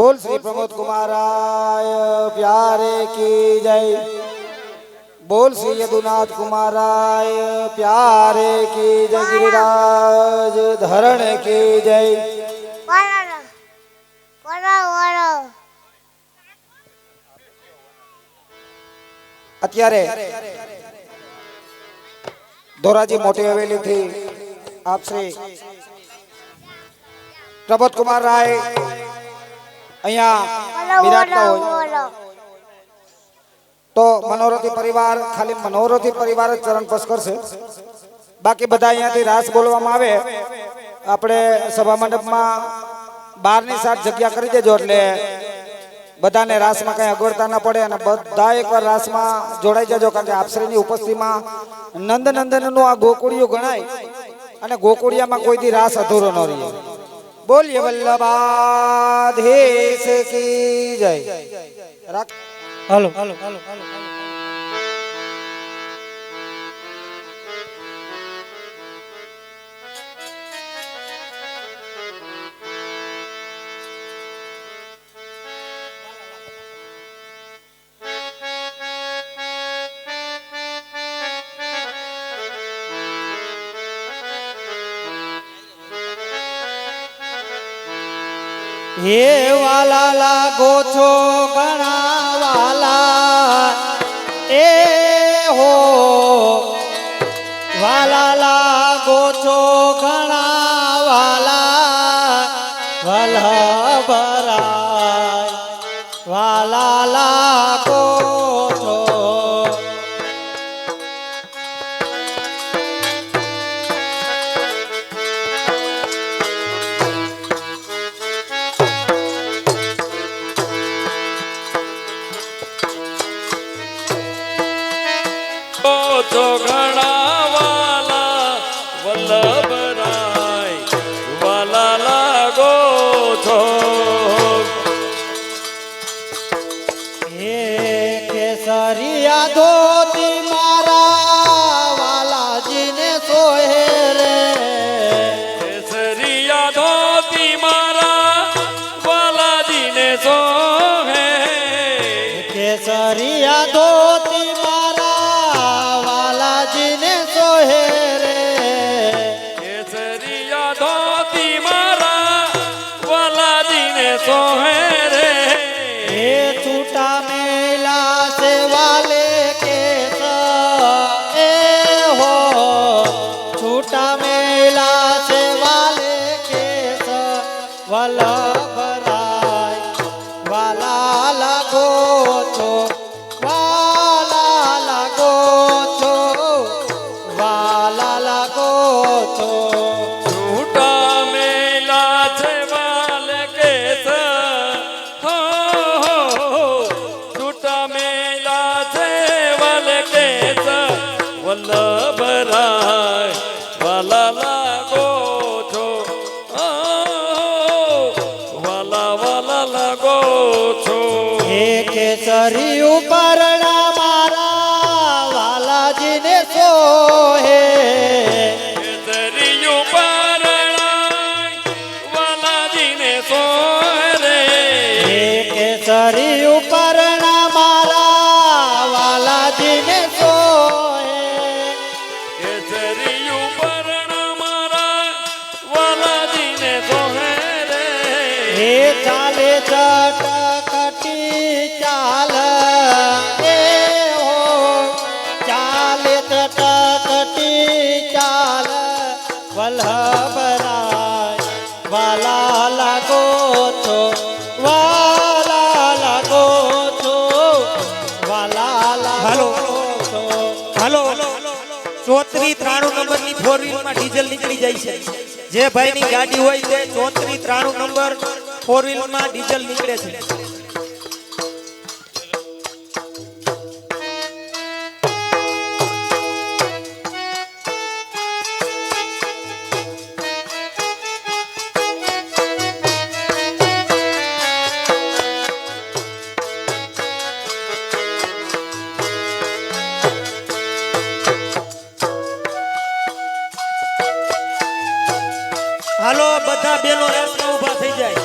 बोल श्री प्रमोद कुमाराय प्यारे की जय। बोल श्री यदुनाथ कुमाराय प्यारे की जय। गिरिराज धरण की जय। અત્યારે ધોરાજી મોટી હવેલીથી આપ શ્રી પ્રમોદ કુમાર રાય અહીંયા બિરાજતા હોય તો મનોરથી પરિવાર ખાલી મનોરથી પરિવાર જ ચરણ સ્પર્શ કરશે, બાકી બધા અહીંયાથી રાસ બોલવામાં આવે આપણે સભા મંડપમાં બહારની સાઈડ જગ્યા કરી દેજો એટલે બધાને રાસમાં કઈ અગવડતા ન પડે અને બધા એકવાર રાસમાં જોડાઈ જજો, કારણ કે આપશ્રીની ઉપસ્થિતિમાં નંદનંદનનું આ ગોકુળિયું ગણાય અને ગોકુળિયામાં કોઈ દી રાસ અધૂરો ન રહે। બોલીએ વલ્લભાધીશ કી જય। હાલો હાલો હાલો હાલો हे वाला लागो छो घणा वाला ए हो वाला लागो छो घणा वाला वाला बराय वाला लागो छो। तो घना वाला वल्लभ राय वाला लागो छो। हे केसरिया धोती मारा वाला जीने सोहे रे। केसरिया धोती मारा वाला जीने सोहे। केसरिया धोती सोहे रे। हे छूटा मेला से वाले के ए हो छूटा मेला से वाले के वल्लभ राय वाला लगो छो वाला लगो छो वाला लगो छो। छूटा मेला से वल्लभ राय वाला लागो छो। वाला वाला लागो छो। हे केसरी उपरणा मारा वाला जीने सोहे। केसरी उपरणा वाला जीने सोहे। हे केसरी उपरणा मारा वाला जीने सोहे। हे चाले चटकटी चाल ए हो चाले चटकटी चाल वल्लभ राय वाला लागो छो वाला लागो छो वाला लागो छो। હાલો 3493 નંબરની 4 વ્હીલમાં ડીઝલ નીકળી જાય છે। જે ભાઈની ગાડી હોય તે 3493 નંબર 4 વ્હીલમાં ડીઝલ નીકળે છે। હાલો બધા બેનો રાસમાં ઊભા થઈ જાય।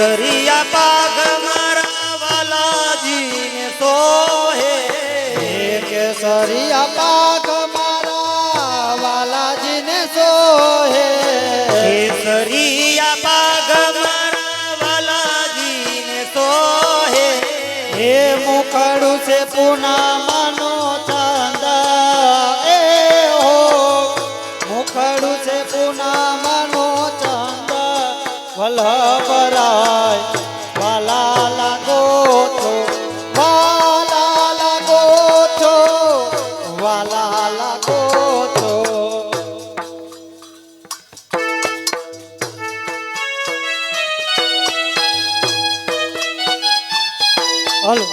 કેસરિયા પાગ મારા વાલાજીને સોહે કેસરિયા પાક મારા વાલાજીને સોહે કેસરિયા પાગ મારા વાલાજીને સોહે હે મુખડું છે પૂનમનો ચાંદ એ હો મુખડું છે પૂનમનો ચાંદ વલ્લભરાય વાલા લાગો છો વાલા લાગો છો વાલા લાગો છો હાલો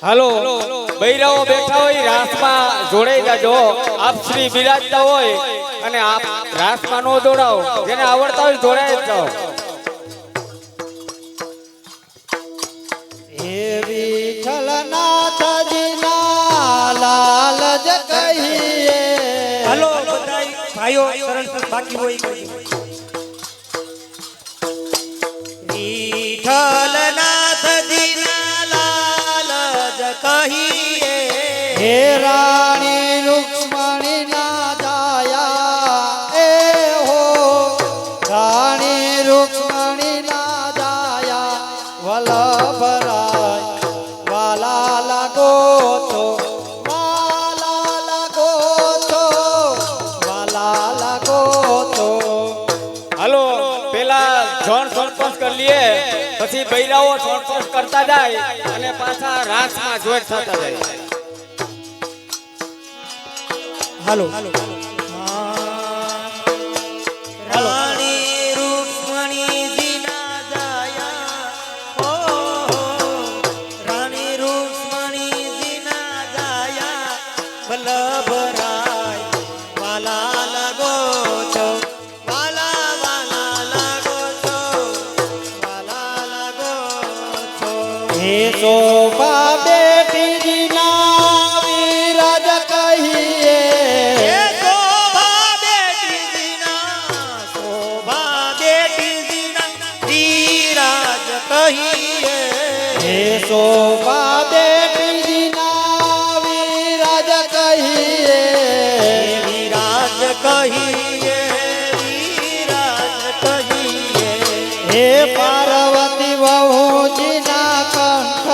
હાલો હાલો બૈરાઓ બેઠા હોય રાસમાં જોડાઈ જાજો આપ શ્રી બિરાજતા હોય અને આપ રાસમાં નો જોડાઓ જેને આવડતા હોય જોડાઈ જ જાઓ હે વિઠ્ઠલનાથજીના લાલ જ કહીએ હાલો બધાય ભાઈઓ સરળ સરળ બાકી હોય વિઠ્ઠલનાથજીના લાલ જ કહીએ હે રાણી રૂક્ષ્મણી ના જાયા એ હો રાણી રૂક્ષ્મણી ના જાયા વલ્લભરાય વાલા લાગો છો વાલા લાગો છો વાલા લાગો છો હાલો પેલા જોણ સોનપોસ કરી લઈએ પછી બૈરાઓ સોનપોસ કરતા જાય અને પાછા રાસમાં જોઈટ થતા જાય હાલો રાણી રૂક્ષ્મણીજીના જાયા ઓ રાણી રૂક્ષ્મણીજીના જાયા વલ્લભરાય વાલા લાગો છો વાલા વાલા લાગો છો વાલા લાગો છો હે શોભા બેટીજીના વિરાજ કહીએ શોભા બેટીજીના વિરાજ કહીએ હે શોભા બેટીજીના વિરાજ કહીએ વિરાજ કહીએ વિરાજ કહીએ હે પાર્વતી વહુજીના કંઠ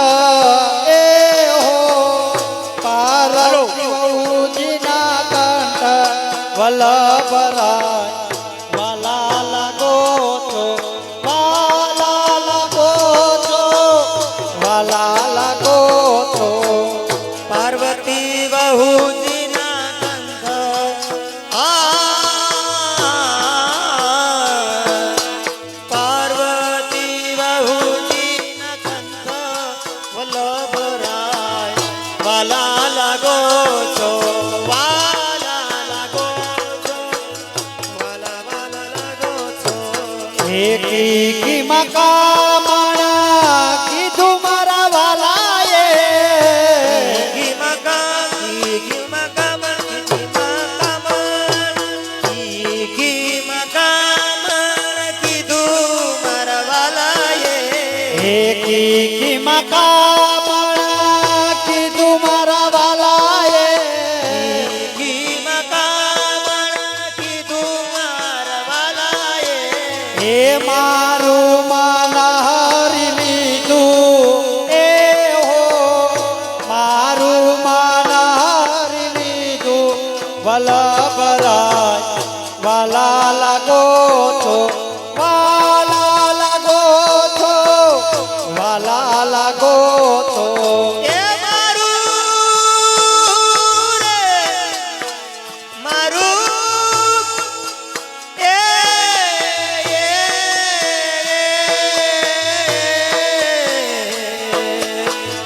એ હો પાર્વતી વહુજીના કંઠ વલ્લભરાય વાલા લાગો છો વાલા લાગો છો વાલા લાગો છો પાર્વતી બહુજીના કંઠ પાર્વતી બહુજીના કંઠ વલ્લભરાય વાલા લાગો છો વાલા લાગો છો વાલા વાલા લાગો છો કી મકામણા કીધું મારા વાલાએ કી મકામણા કીધું મારા વાલાએ હે મારું મન હરી લીધું એ હો મારું મન હરી લીધું વલ્લભ ભરાય વાલા લાગો છો વાલા લાગો છો વાલા લાગો છો એ મારું રે મારું એ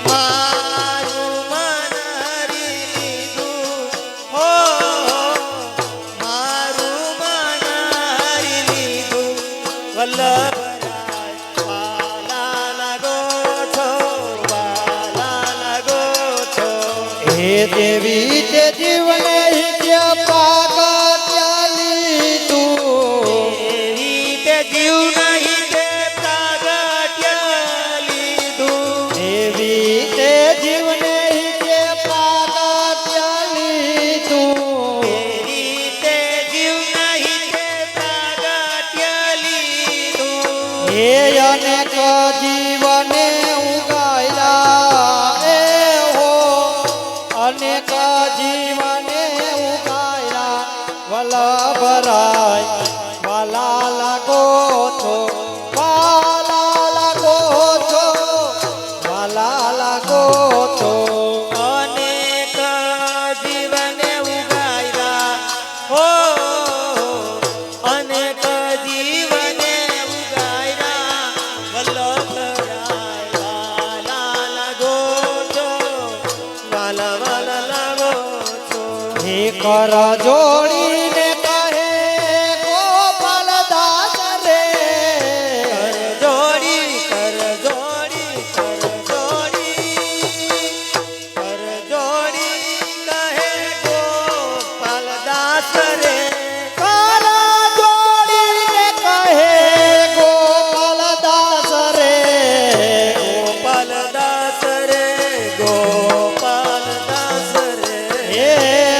મારું મન હરી લીધું હો મારું મન હરી લીધું વલ્લભરાય વાલા લાગો છો વાલા લાગો છો હે દેવી તે જીવને હિત્ય પાગત્ય લીધું એવી તે જીવ નહીં તે પ્રાગટ્ય લીધું દેવી તે જીવને હિત્ય પાગત્ય લીધું એવી તે જીવ નહીં તે પ્રાગટ્ય લીધું હે અનેક જીવને ઉગાયલા એ હો અનેક જીવને ઉગાયલા વલ્લભરાય વાલા લાગો છો વાલા લાગો છો વાલા લાગો છો અનેક જીવને ઉગાયરા હો અનેક જીવને ઉગાયરા વલ્લભરાય વાલા લાગો છો વાલા વાલા લાગો છો હે કર જોડીને કહે ગોપાલદાસ રે કર જોડી કર જોડી કર જોડી કર જોડી કહે ગોપાલદાસ રે કર જોડીને કહે ગોપાલદાસ રે ગોપાલદાસ રે ગોપાલદાસ રે હે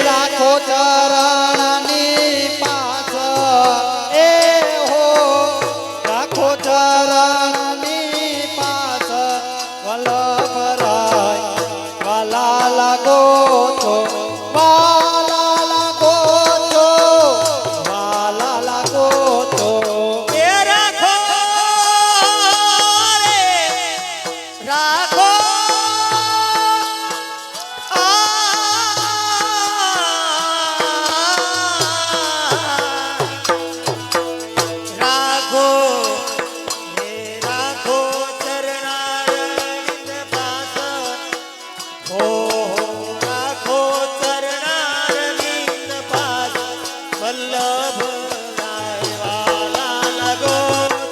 રાખો ચરણની પાસ એ હો રાખો ચરણની પાસ વલ્લભરાય વાલા લાગો છો વાલા લાગો છો વાલા લાગો છો એ રાખો રે રાખો રાખો હે રાખો ચરણારવિંદ પાસ હો રાખો ચરણારવિંદ પાસ વલ્લભરાય વાલા લાગો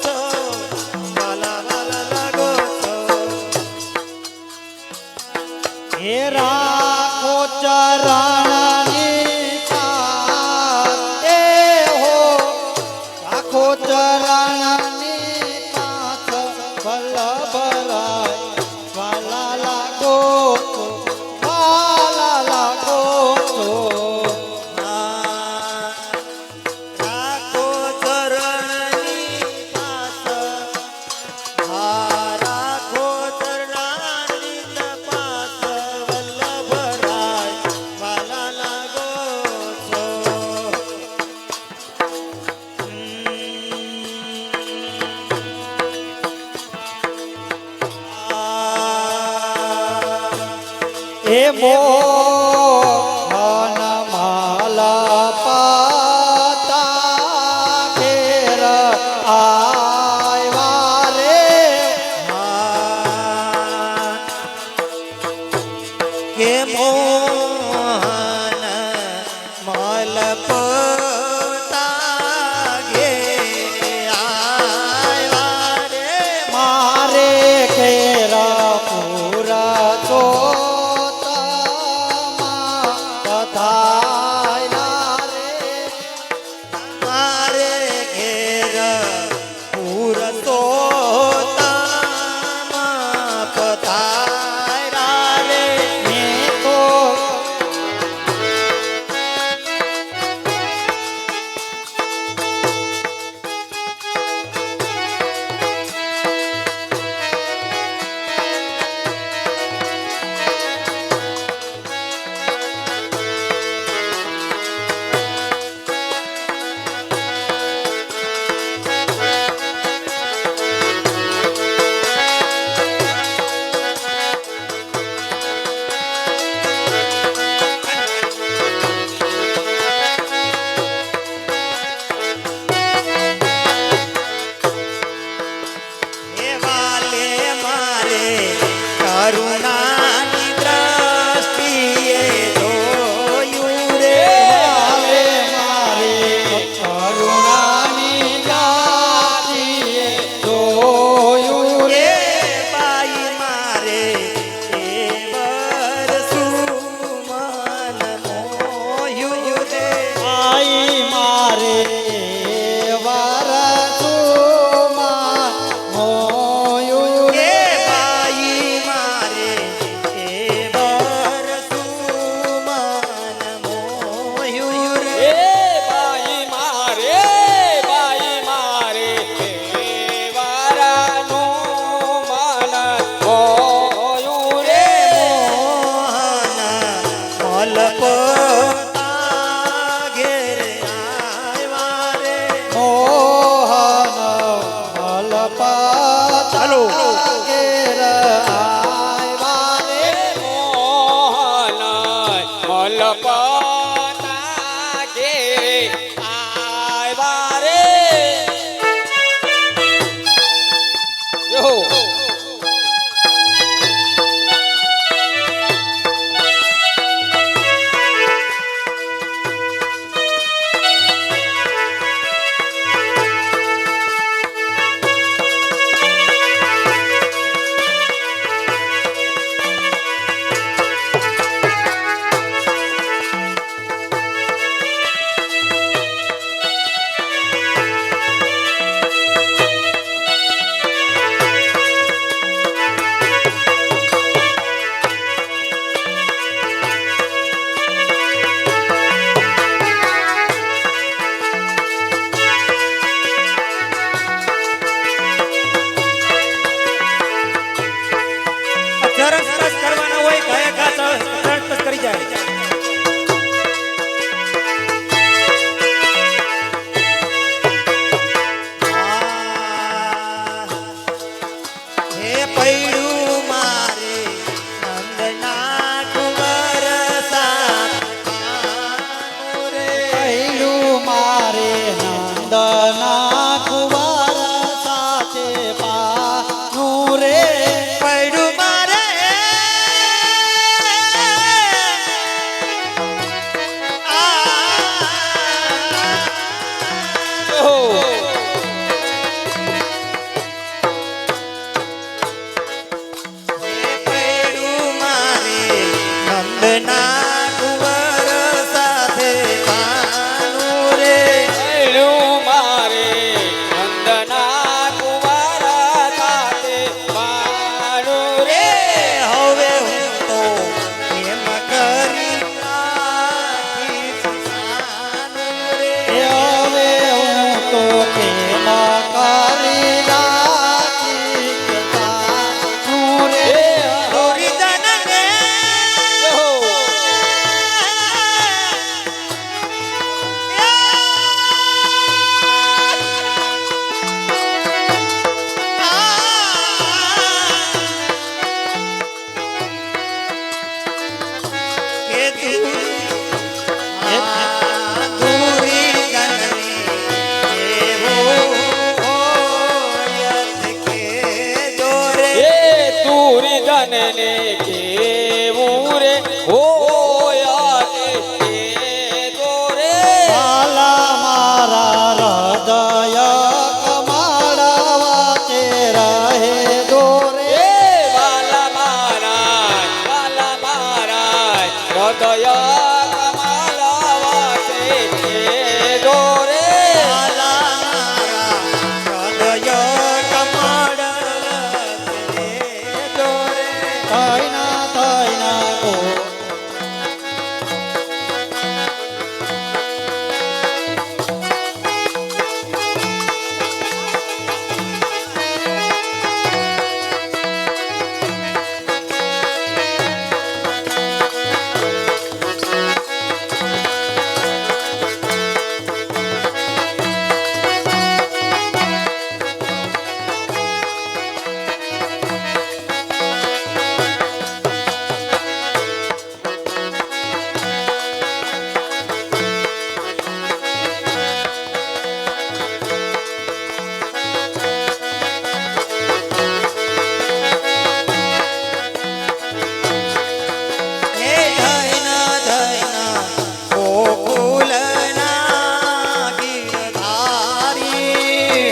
છો વાલા વાલા લાગો છો હે રાખો ચરણની પાસ એ હો રાખો ચરણની પાસ વલ્લભરાય વાલા લાગો છો વાલા લાગો છો રાખો ચરણની પાસ રાખો ચરણાની પાસ વલ્લભરાય વાલા લાગો છો એ મોહન માલા પાતા ઘેર આવ્યા રે કે મોહન મલપતા ઘે આવ્યા રે મારે ઘેર પૂરા ચોતા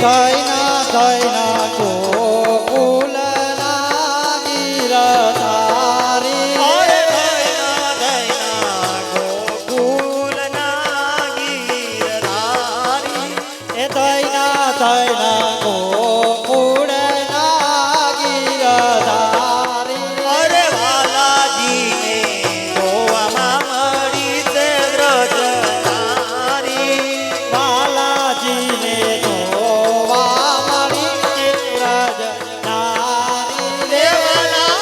થઈના થઈના ગોકુલના ગીરધારી અરે ધૈના ધૈના ગોકુલના ગીરધારી એ થઈના થઈના ગોકુળના ગીરધારી અરે વાલાજીને જોવામાં મળી છે વ્રજનારી બાલાજીને જોવા મળી ચિત્રજ નારી દેવના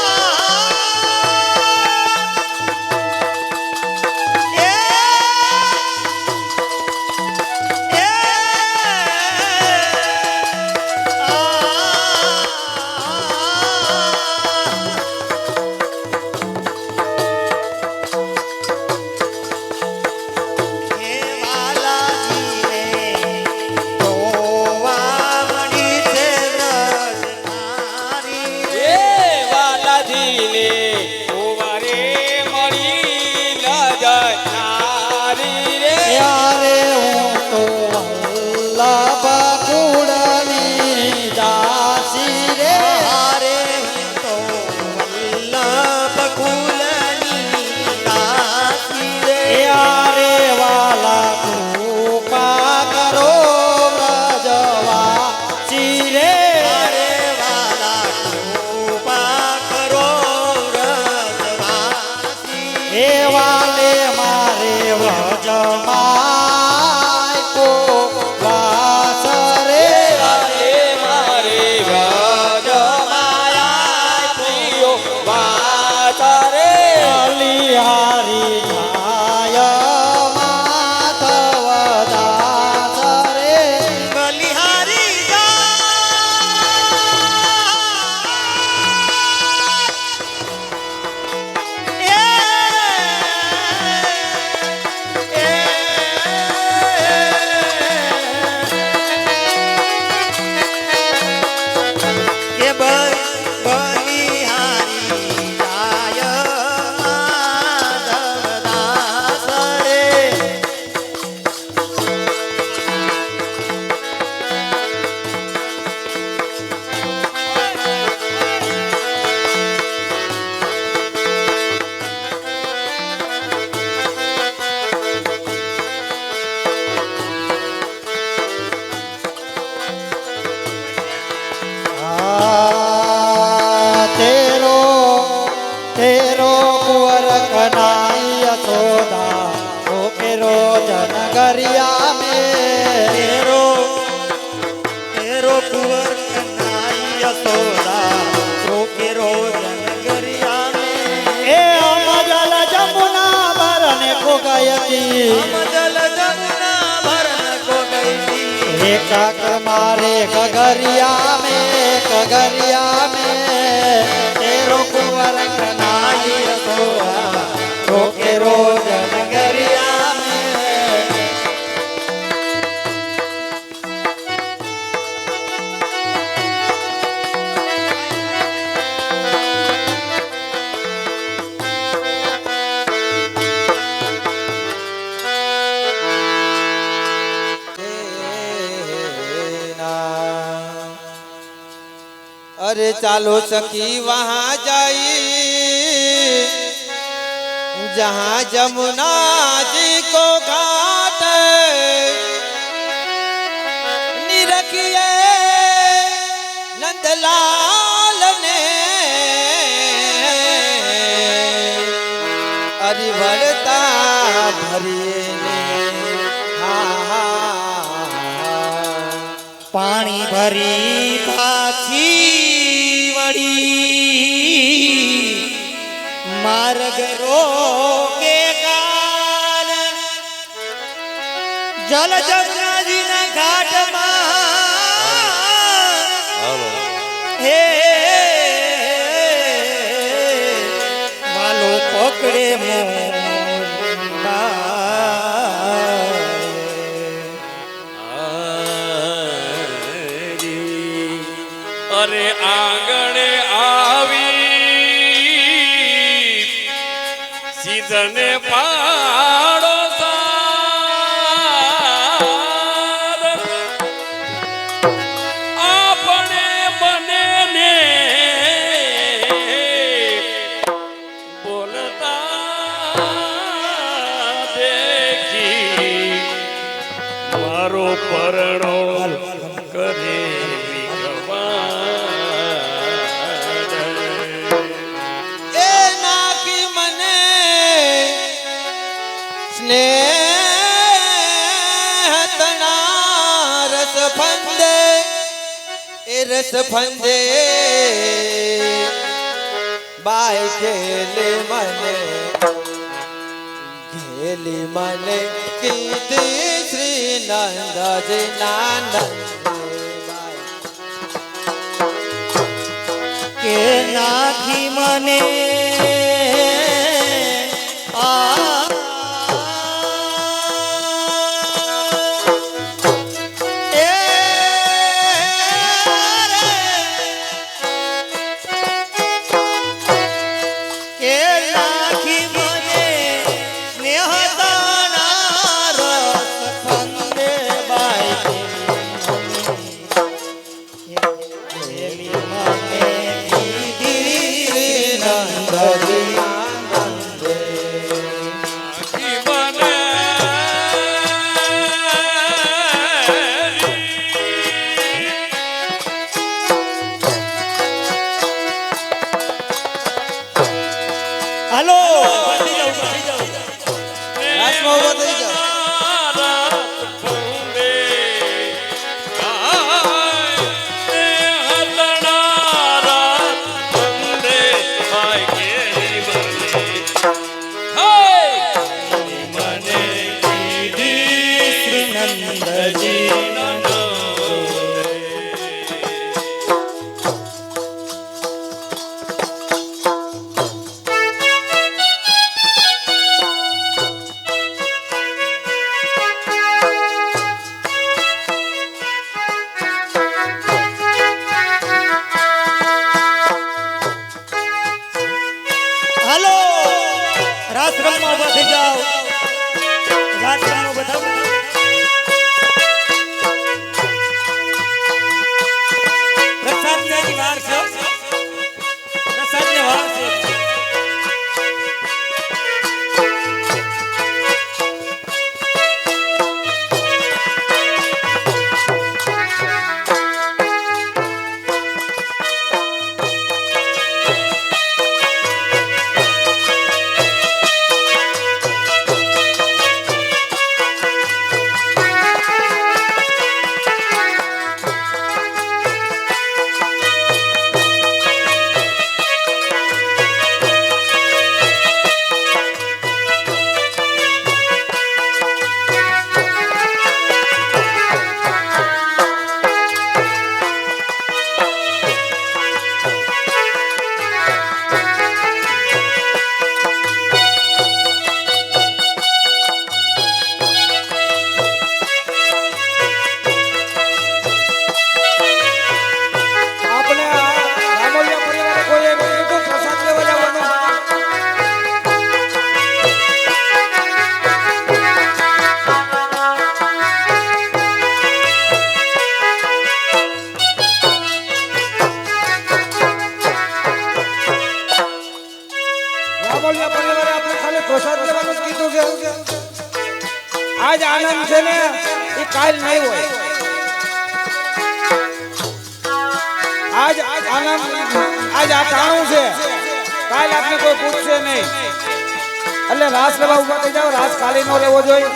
એ વાલાજીને ઓવારે મળી લજનારી રે યારે હું તો વલ્લભ કુળની દાસી રે હારે હું તો વલ્લભ કુલની દાસી રે યારે વાલા કૃપા કરો વ્રજવાસી રે હારે વાલા કૃપા કરો વ્રજવાસી એ વાલે મારે વ્રજમાં કો વાસ રે વાલે મારે વ્રજમાયા પ્રિયો વાતરે બલિહારી જાય માધવ દાસ રે બલિહારી કે બલિહારી જાય માધવ દાસ રે તેરો તેરો કુંવર કનાઈ યશોદા ઓ કેરો જનગરિયા મેં તેરો તેરો કુંવર કનાઈ યશોદા રોકેરો જનગરિયા મે એ અમજલ જમુના ભરને કો ગયતી અમજલ જમુના ભરણ કો ગઈ એકાક મારે કગરિયા में तेरो कुंवर कनाई યશોદા ઓ કેરો જનગરિયા મેં अरे चालो सखी वहाँ जाई जहाँ जमुना जी को घाट निरखिए नंदलाल ने अरे भरता भरिए ने પાણી ભરી પાછી વળી માર્ગ રોકે કાલ જલ જમનાજીના ઘાટમાં હે વાલો પકડે અરે આંગણે આવી સીધને પાડો સાર મારો પરણો કરે એ નાખી મને સ્નેહ તના રસ ફંદે એ રસ ફંદે બાય ઘેલી મને કીધી શ્રી નંદજી નાનંદ કે નાખી મને હાલો રાજમાં ઉભા થઈ જાઓ હાલો રાસ રમવા ઉભા થઈ જાઓ રાસ રમવા બધા પ્રસાદ ની વાર છે પ્રસાદ ની વાર છે આપણે આ રામોલિયા પરિવારે કોઈ એમ કીધું પ્રસાદ લેવા જવાનું રામોલિયા પરિવારે આપણે ખાલી પ્રસાદ લેવાનું જ કીધું છે આજ આનંદ છે ને એ કાલ નહીં હોય આજ આનંદ આજ આ ટાણું છે કાલ આપને કોઈ પૂછશે નહીં એટલે રાસ લેવા ઉભા થઈ જાવ રાસ ખાલી નો રહેવો જોઈએ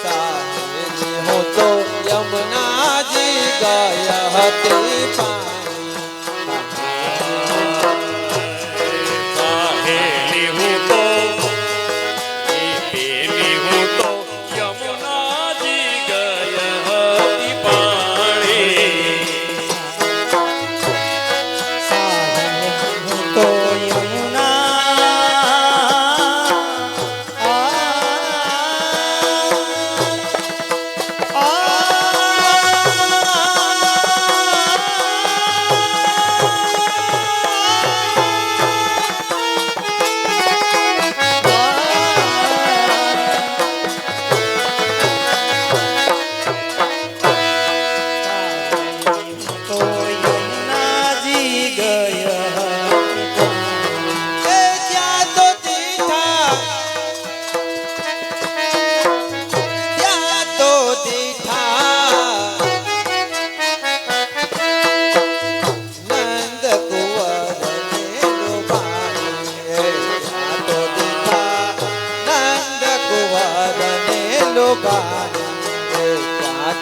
સાહેલી હું તો યમુનાજી ગયા હતી સાહેલી હું તો પેલી હું તો યમુનાજી ગયા હતી પાણી તો યમુના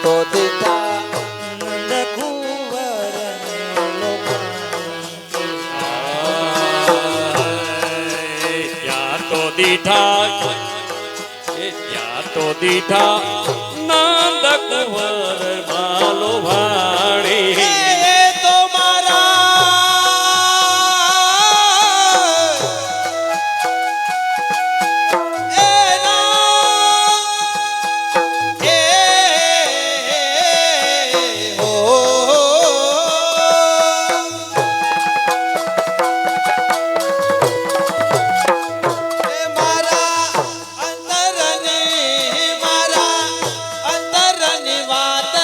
તો દીઠા નંદ કુંવર ત્યાં તો દીઠા ત્યાં તો દીઠા નંદ કુંવર માલો ભાણી એ તો મારા અંતરની વાત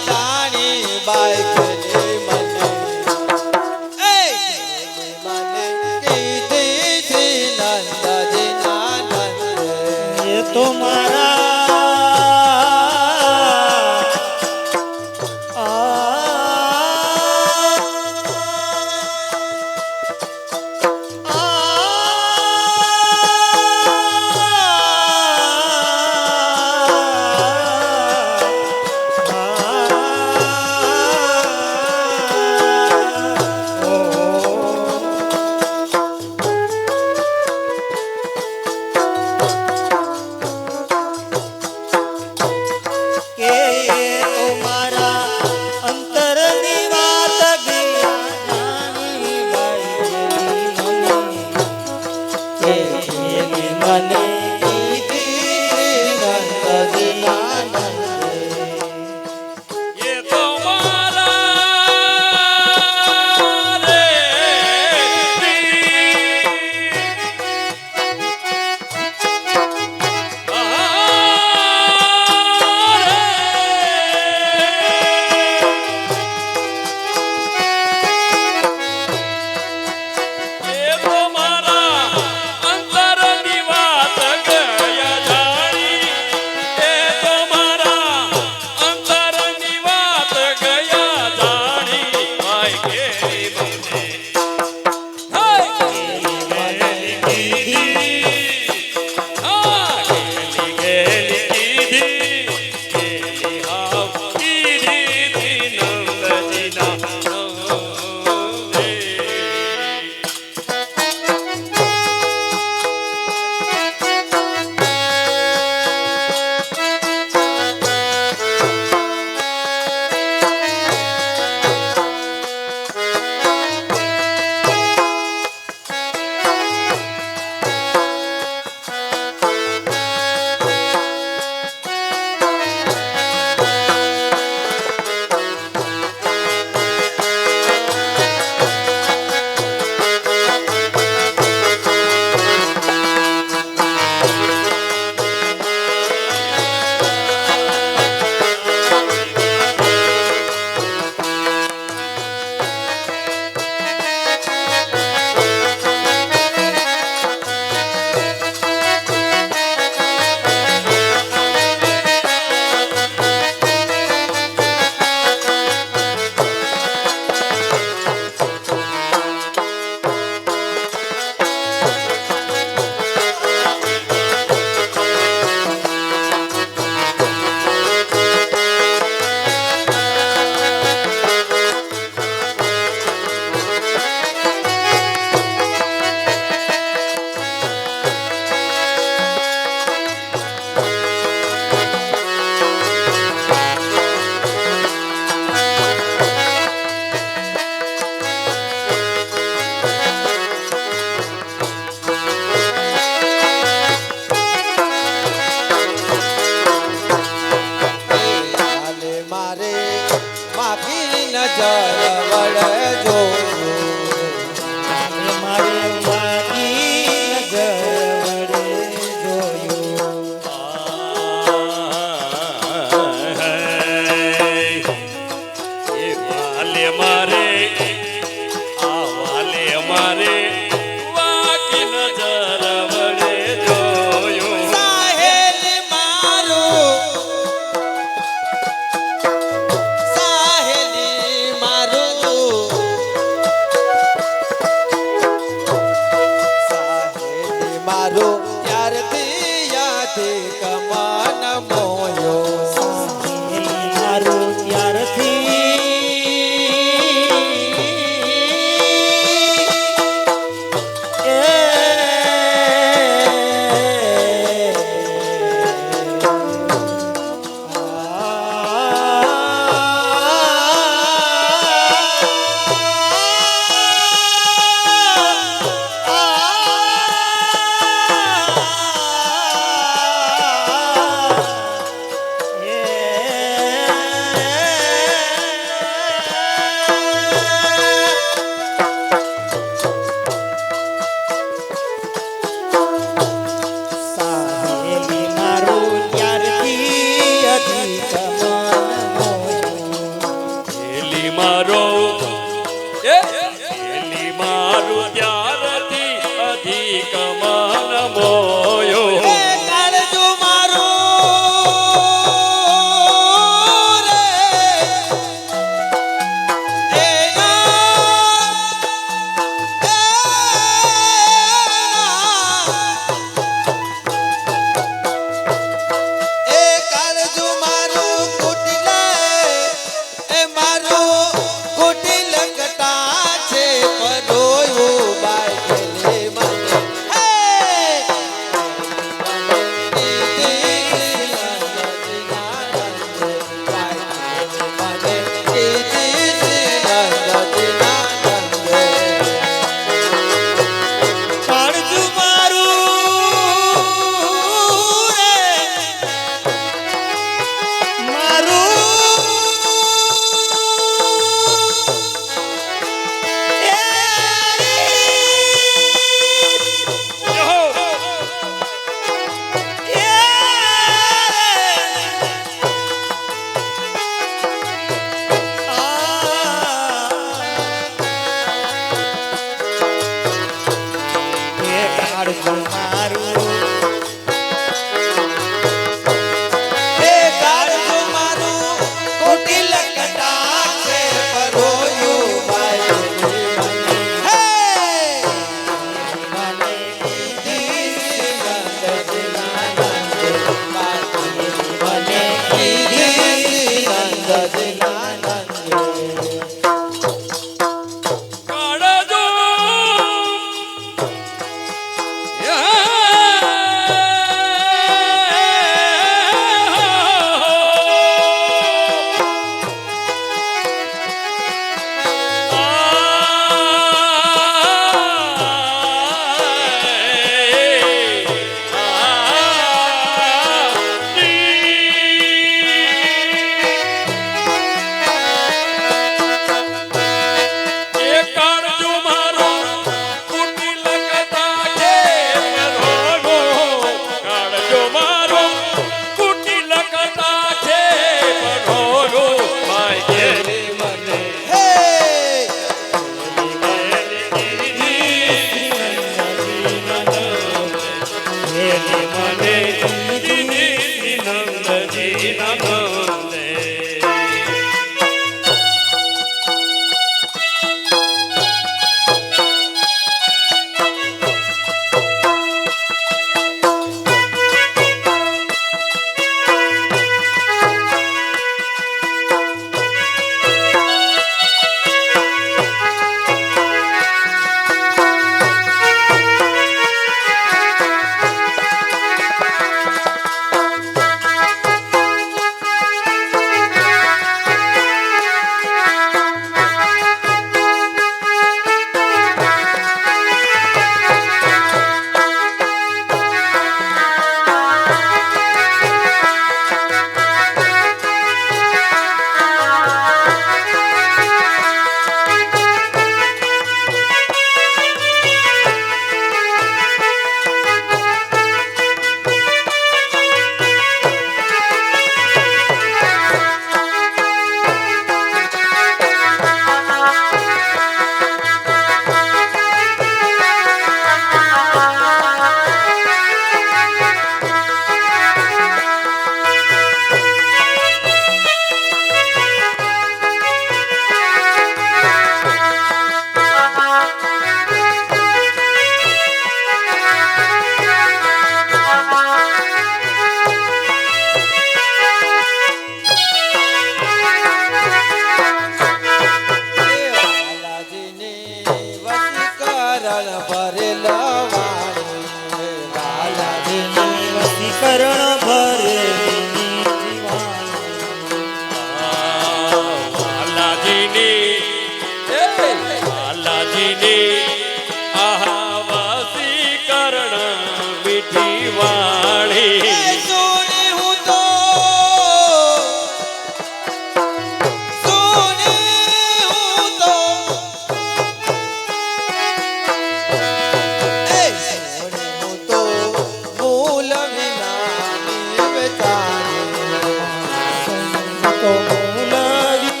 તો મૂલવી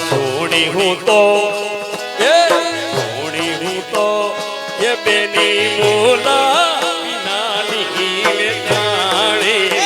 સોણી હું તો સોણી હું તો એ બેની મોલા વિનાની વેચાણી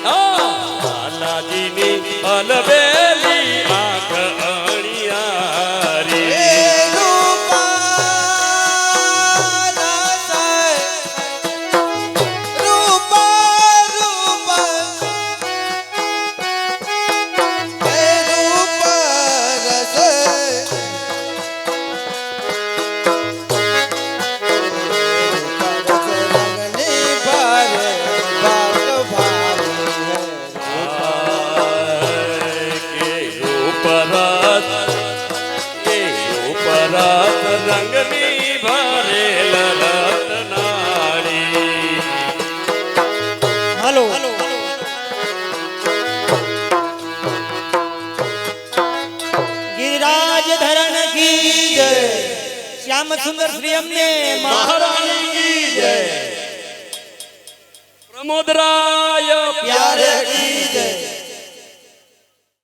બાલાજીની અલબેલી આંખ અણિયારી રંગની ભરેલ રત્નાળી હાલો ગિરિરાજ ધરણ કી જય શ્યામ સુંદર શ્રી અમને મહારાણી કી જય પ્રમોદરાય પ્યારે